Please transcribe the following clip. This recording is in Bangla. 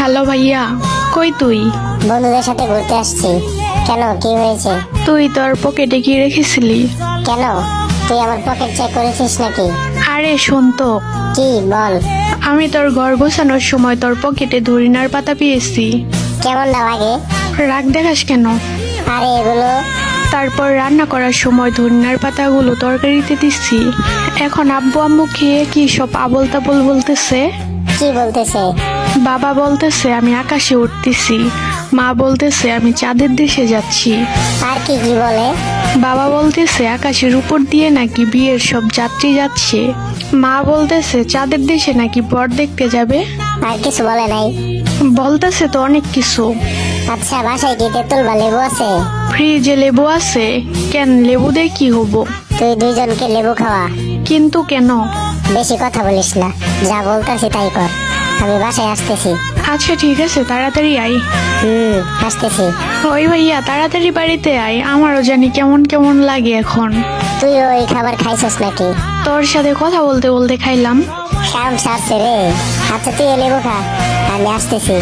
হ্যালো ভাইয়া, কই তুই? বন্ধুদের সাথে ঘুরতে আসছি। কেন, কি হয়েছে? তুই তোর পকেটে কি রেখেছিলি? কেন, তুই আমার পকেট চেক করেছিস নাকি? আরে শোন তো, কি বল। আমি তোর ঘর গোছানোর সময় তোর পকেটে ধরিনার পাতা পেয়েছি। কেমন না লাগে? রাগ দেখাস কেন? আরে এগুলো তারপর রান্না করার সময় ধনিয়ার পাতাগুলো তরকারিতে দিচ্ছি। এখন আব্বু আম্মু খেয়ে কি সব আবোল তাবোল বলতেছে। কি বলতেছে? বাবা বলতেছে আমি আকাশে উঠতেছি, মা বলতেছে আমি চাঁদের দেশে যাচ্ছি। আর কি কি বলে? বাবা বলতেছে আকাশের উপর দিয়ে নাকি বিয়ের সব যাত্রী যাচ্ছে, মা বলতেছে চাঁদের দেশে নাকি বর দেখতে যাবে। আর কিছু বলে নাই? বলতেছে তো অনেক কিছু। আচ্ছা, বাসায় কি তেঁতুল বা লেবু আছে? ফ্রিজে লেবু আছে। কেন, লেবু দিয়ে কি হবো? তুই দুইজনকে লেবু খাওয়া। কিন্তু কেন? বেশি কথা বলিস না, যা বলতেছি তাই কর। আমি বাসায় আসতেছি। আচ্ছা ঠিক আছে, তাড়াতাড়ি আয়। আসতেছি। ওই ভাইয়া, তাড়াতাড়ি বাড়িতে আয়, আমারও জানি কেমন কেমন লাগে এখন। তুই ওই খাবার খাইছিস নাকি? তোর সাথে কথা বলতে বলতে খাইলাম। কাম সারছে রে। আচ্ছা তুই লেবু খা, আমি আসতেছি।